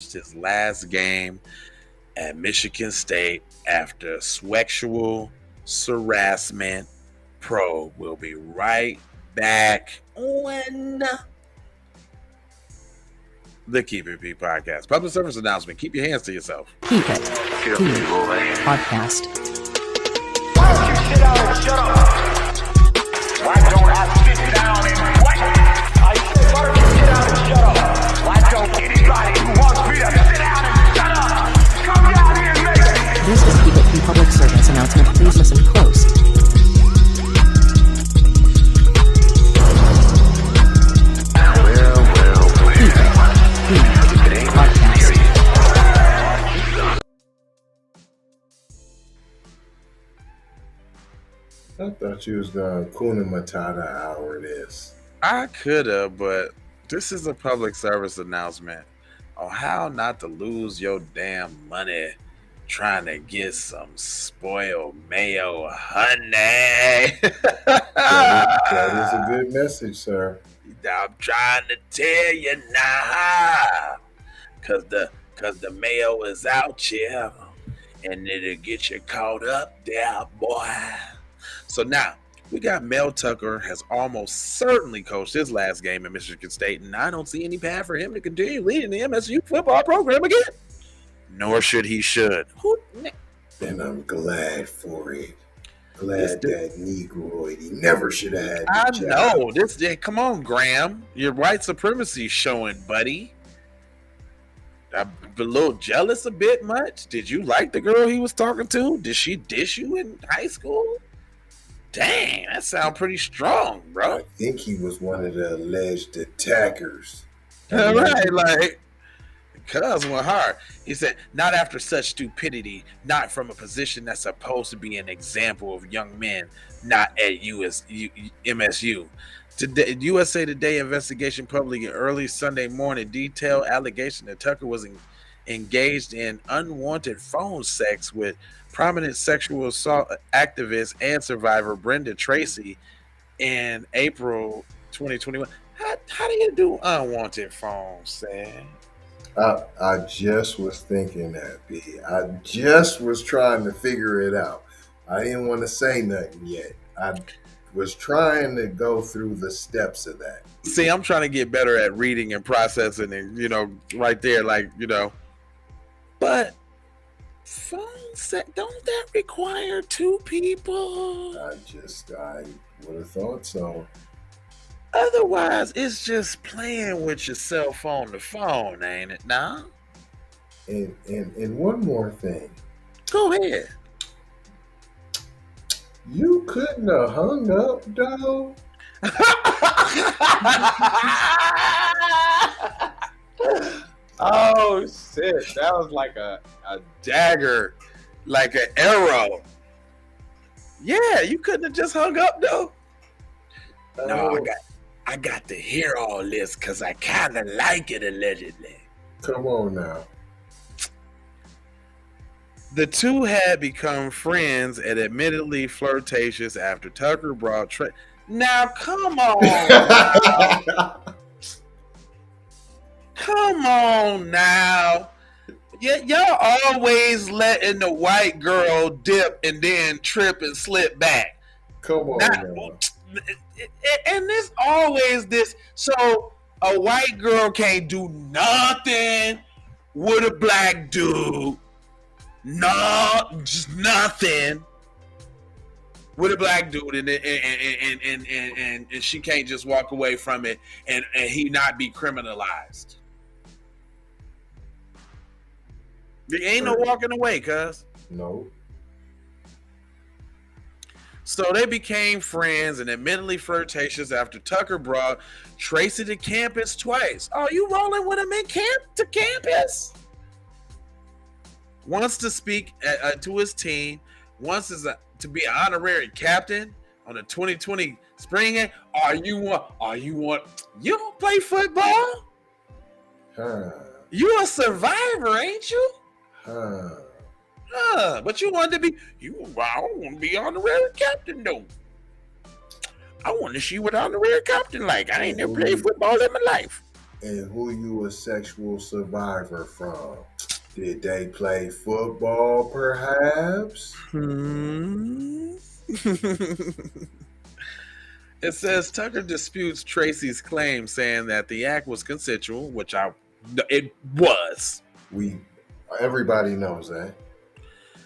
his last game at Michigan State after sexual harassment probe. We'll be right back on the Keep It P podcast. Public service announcement. Keep your hands to yourself. Keep It P podcast. Why don't you sit down and shut up? Why don't I sit down and what? I said, why don't you sit down and shut up? Why don't anybody who wants me to sit down and shut up come down here and make it? This is Keep It P public service announcement. Please listen close. I thought you was gonna Kuna Matata hour this. I could have, but this is a public service announcement on how not to lose your damn money trying to get some spoiled mayo honey. That is a good message, sir. I'm trying to tell you now, cause the mayo is out here, and it'll get you caught up there, boy. So now we got Mel Tucker has almost certainly coached his last game at Michigan State, and I don't see any path for him to continue leading the MSU football program again. Nor should he should. And I'm glad for it. Glad that Negroid, he never should have had the I job. know. Come on, Graham. Your white supremacy showing, buddy. I'm a little jealous a bit much. Did you like the girl he was talking to? Did she dish you in high school? Dang, that sounds pretty strong, bro. I think he was one of the alleged attackers. All right, like, cuz went hard. He said, not after such stupidity, not from a position that's supposed to be an example of young men, not at MSU. Today, USA Today investigation published early Sunday morning detailed allegation that Tucker was engaged in unwanted phone sex with prominent sexual assault activist and survivor Brenda Tracy in April 2021. How do you do unwanted phone sex? I just was thinking that, B. I just was trying to figure it out. I didn't want to say nothing yet. I was trying to go through the steps of that. See, I'm trying to get better at reading and processing and, right there, but phone sex, don't that require two people? I would have thought so. Otherwise, it's just playing with yourself on the phone, ain't it now? And one more thing. Go ahead. You couldn't have hung up, though. Oh, shit. That was like a dagger, like an arrow. Yeah, you couldn't have just hung up, though. No, I got to hear all this because I kind of like it, allegedly. Come on now. The two had become friends and admittedly flirtatious after Tucker brought Now, come on. Come on now. Y'all always letting the white girl dip and then trip and slip back. Come on now. And there's always this. So a white girl can't do nothing with a black dude. No, just nothing with a black dude, and she can't just walk away from it and he not be criminalized. There ain't no walking away, cuz. No. So they became friends and admittedly flirtatious after Tucker brought Tracy to campus twice. Oh, you rolling with him to campus? Wants to speak to his team. Wants to be an honorary captain on the 2020 spring game. You don't play football? You a survivor, ain't you? But you wanted to be. I don't want to be honorary captain though. I want to see what honorary captain like. I ain't never played football in my life. And who you a sexual survivor from? Did they play football, perhaps? Hmm. It says Tucker disputes Tracy's claim, saying that the act was consensual, which it was. Everybody knows that.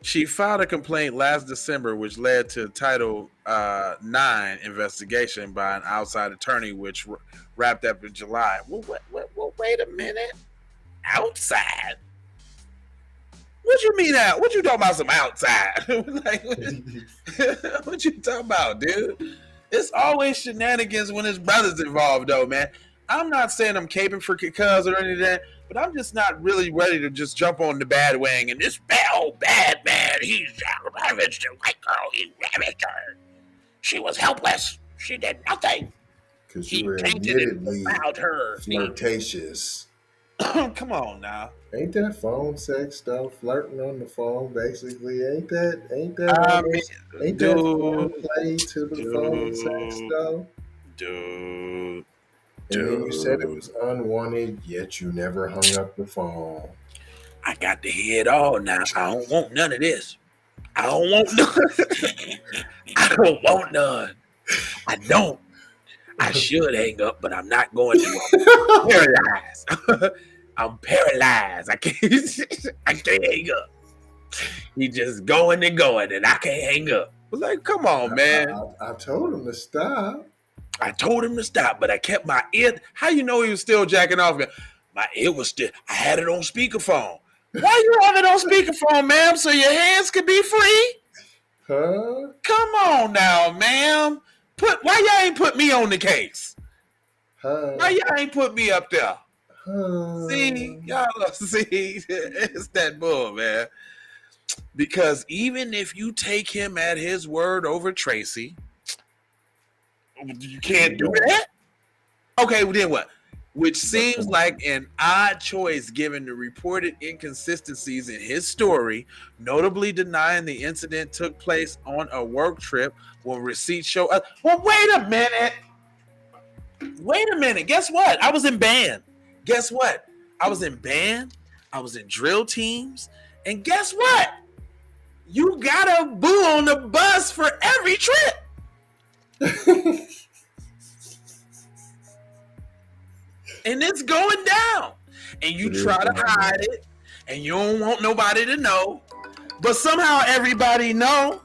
She filed a complaint last December, which led to Title IX investigation by an outside attorney, which wrapped up in July. Well, wait a minute. Outside? What you mean out? What you talking about? Some outside? Like, what you talking about, dude? It's always shenanigans when his brother's involved, though, man. I'm not saying I'm caping for cuz or anything, but I'm just not really ready to just jump on the bad wing and this bad man, he's ravaged a white girl, he ravaged her. She was helpless. She did nothing. Because you were admittedly flirtatious. Come on now. Ain't that phone sex though? Flirting on the phone, basically. Ain't that phone play to the phone sex though? Dude. And then you said it was unwanted, yet you never hung up the phone. I got to hear it all now. I don't want none of this. I don't want none. I don't want none. I don't. I should hang up, but I'm not going to. I'm paralyzed. I'm paralyzed. I can't hang up. He just going and going, and I can't hang up. Like, come on, man. I told him to stop. I told him to stop, but I kept my ear. How you know he was still jacking off? My ear was still. I had it on speakerphone. Why you have it on speakerphone, ma'am? So your hands could be free? Huh? Come on now, ma'am. Why y'all ain't put me on the case? Huh? Why y'all ain't put me up there? Huh? See, y'all see, it's that bull, man. Because even if you take him at his word over Tracy, you can't do that? Okay, well then what? Which seems like an odd choice given the reported inconsistencies in his story, notably denying the incident took place on a work trip when receipts show up. Well, wait a minute. Guess what? I was in band. Guess what? I was in band. I was in drill teams. And guess what? You got a boo on the bus for every trip. And it's going down. And you try to hide it. And you don't want nobody to know. But somehow everybody know.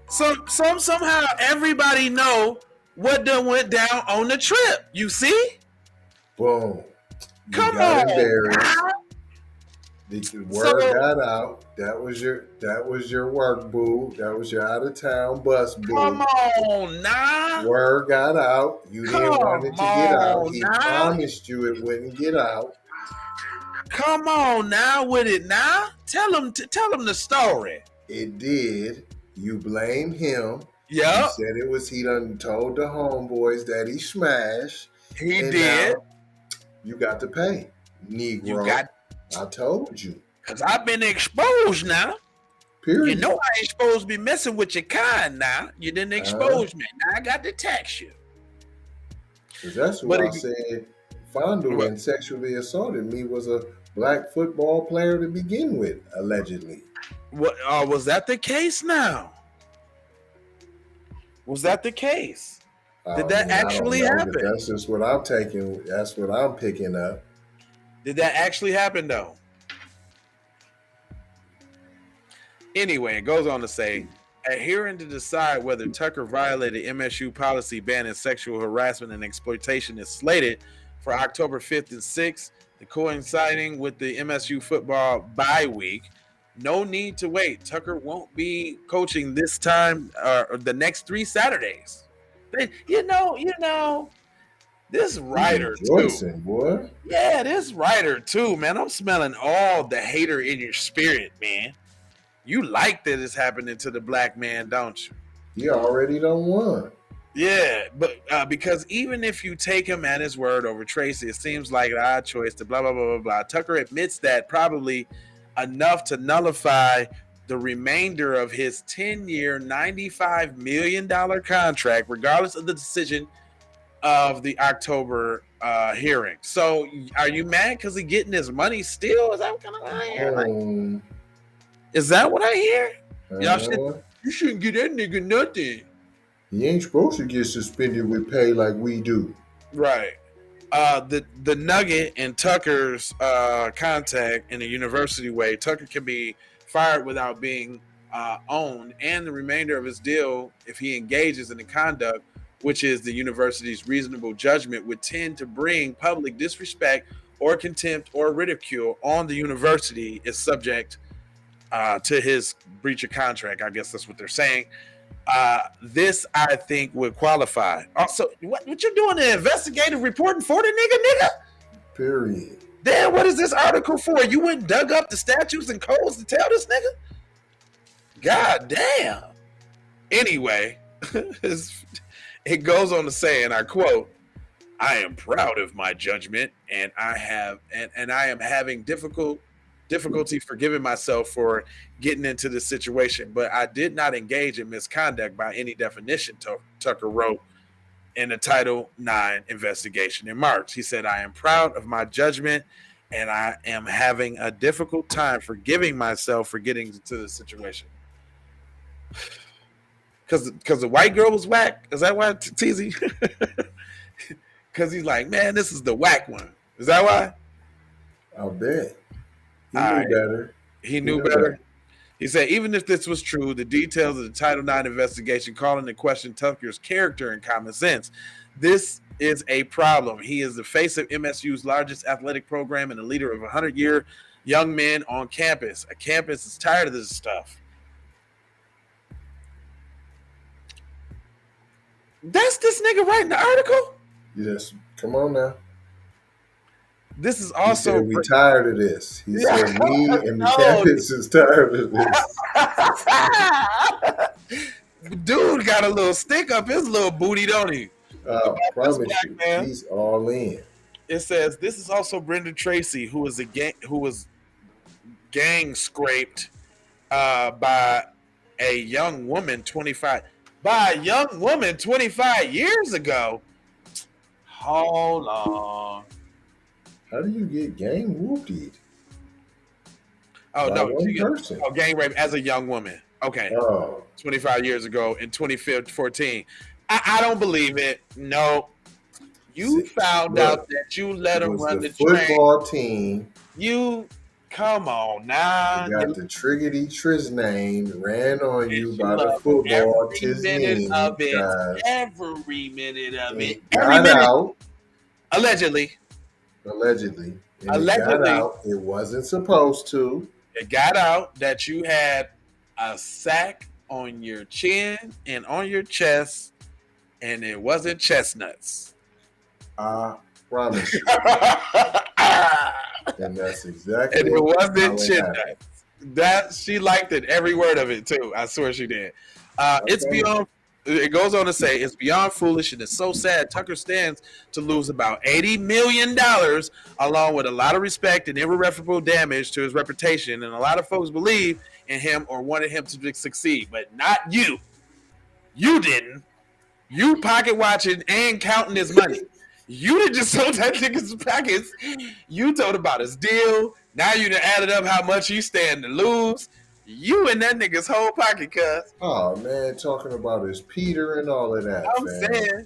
Somehow everybody know what done went down on the trip. You see? Boom. Come on. The word got out. That was your work boo. That was your out of town bus boo. Come on now. Word got out. You didn't want it to get out. He promised you it wouldn't get out. Come on now with it now. Tell him the story. It did. You blame him. Yeah. He said it was he done told the homeboys that he smashed. He did. You got to pay, Negro. I told you. Because I've been exposed now. Period. You know I ain't supposed to be messing with your kind now. You didn't expose me. Now I got to tax you. Because that's what I said. Fondling sexually assaulted me was a black football player to begin with, allegedly. What was that the case now? Was that the case? Did that actually happen? That's just what I'm taking. That's what I'm picking up. Did that actually happen though? Anyway, it goes on to say, adhering to decide whether Tucker violated MSU policy banning sexual harassment and exploitation is slated for October 5th and 6th, coinciding with the MSU football bye week. No need to wait. Tucker won't be coaching this time or the next 3 Saturdays. You know, this writer too. Boy. Yeah, this writer too, man. I'm smelling all the hater in your spirit, man. You like that it's happening to the black man, don't you? You already done won. Yeah, but because even if you take him at his word over Tracy, it seems like an odd choice to blah, blah, blah, blah, blah. Tucker admits that probably enough to nullify the remainder of his 10-year, $95 million contract, regardless of the decision of the October hearing. So are you mad because he getting his money still? Is that what kind of what I hear? Like, is that what I hear? You shouldn't get that nigga nothing. He ain't supposed to get suspended with pay like we do. Right. The nugget in Tucker's contact in a university way, Tucker can be fired without being owned, and the remainder of his deal, if he engages in the conduct, which is the university's reasonable judgment, would tend to bring public disrespect or contempt or ridicule on the university, is subject to his breach of contract. I guess that's what they're saying. This, I think, would qualify. Also, what you doing an investigative reporting for the nigga? Period. Then what is this article for? You went and dug up the statutes and codes to tell this nigga? God damn. Anyway, it goes on to say, and I quote, "I am proud of my judgment, and I am having difficulty forgiving myself for getting into this situation, but I did not engage in misconduct by any definition," Tucker wrote in the Title IX investigation in March. He said, "I am proud of my judgment, and I am having a difficult time forgiving myself for getting into this situation." Because the white girl was whack? Is that why, Teasy? Because he's like, man, this is the whack one. Is that why? I'll bet. He knew better. He knew better. He said, even if this was true, the details of the Title IX investigation call into question Tucker's character and common sense. This is a problem. He is the face of MSU's largest athletic program and the leader of 100-year young men on campus. A campus is tired of this stuff. That's this nigga writing the article? Yes. Come on now. This is also... He said, we tired of this. He said, me and the campus is tired of this. Dude got a little stick up his little booty, don't he? Promise you, man. He's all in. It says, this is also Brenda Tracy, who was gang scraped by a young woman 25 years ago. Hold on. How do you get gang whooped? Oh, no. Gang rape as a young woman. Okay. 25 years ago in 2014. I don't believe it. No. You found out that you let him run the football team. Come on now. You got the Triggity Triz name ran on you by the football team. Every minute of it. Allegedly. And allegedly. It got out. It wasn't supposed to. It got out that you had a sack on your chin and on your chest, and it wasn't chestnuts. I promise you. And that's exactly. And it wasn't chestnuts. That she liked it, every word of it too. I swear she did. It's beyond. It goes on to say it's beyond foolish and it's so sad. Tucker stands to lose about $80 million, along with a lot of respect and irreparable damage to his reputation. And a lot of folks believe in him or wanted him to succeed, but not you. You didn't. You pocket watching and counting his money. You didn't just sold that nigga's pockets. You told about his deal. Now you done added up how much you stand to lose. You in that nigga's whole pocket, cuz. Oh, man, talking about his Peter and all of that. I'm saying,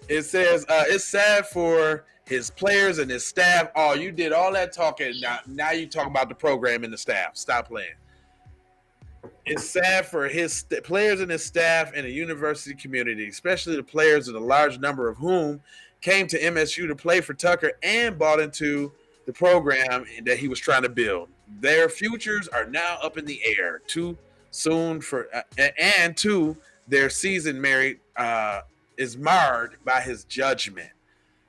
it says, it's sad for his players and his staff. Oh, you did all that talking. Now you talk about the program and the staff. Stop playing. It's sad for his players and his staff and the university community, especially the players, and a large number of whom came to MSU to play for Tucker and bought into the program that he was trying to build. Their futures are now up in the air. Too soon for their season is marred by his judgment.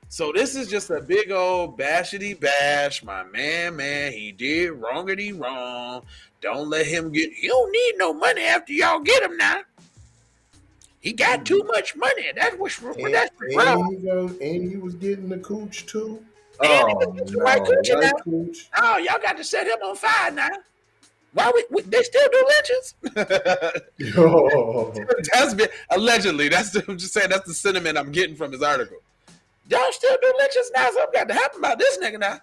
So this is just a big old bashity bash. My man, he did wrongity wrong. Don't let him get. You don't need no money after y'all get him now. He got too much money. That's what's wrong. And he was getting the cooch too. White cooch. Oh, y'all got to set him on fire now. Why they still do lynchings? That's been allegedly. I'm just saying that's the sentiment I'm getting from his article. Y'all still do lynchings now? Something got to happen about this nigga now.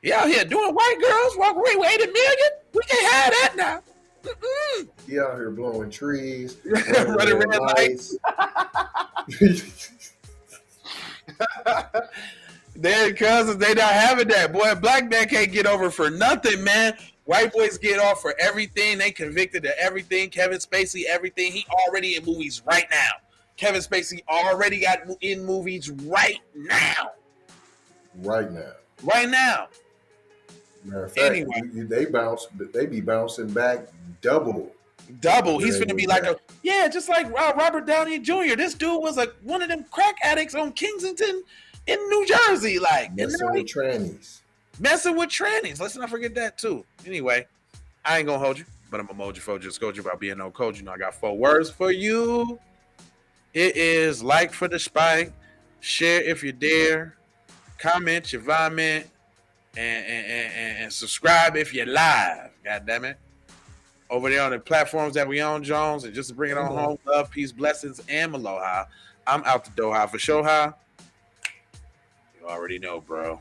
He out here doing white girls walk away with 80 million. We can't have that now. He out here blowing trees, running red lights. Their cousins, they not having that. Boy, black man can't get over for nothing, man. White boys get off for everything. They convicted of everything. Kevin Spacey, everything. He already in movies right now. Kevin Spacey already got in movies right now. Right now. Right now. Matter of fact, Anyway. they be bouncing back double. He's gonna be like just like Robert Downey Jr. This dude was one of them crack addicts on Kensington in New Jersey, like messing with trannies. Let's not forget that too. Anyway, I ain't gonna hold you, but I'm a moji for just coach you about being no coach. You know, I got 4 words for you. It is like for the spike, share if you dare, comment your vomit, and subscribe if you're live. God damn it. Over there on the platforms that we own, Jones, and just to bring it on home, love, peace, blessings, and aloha. I'm out the door, for sure. You already know, bro.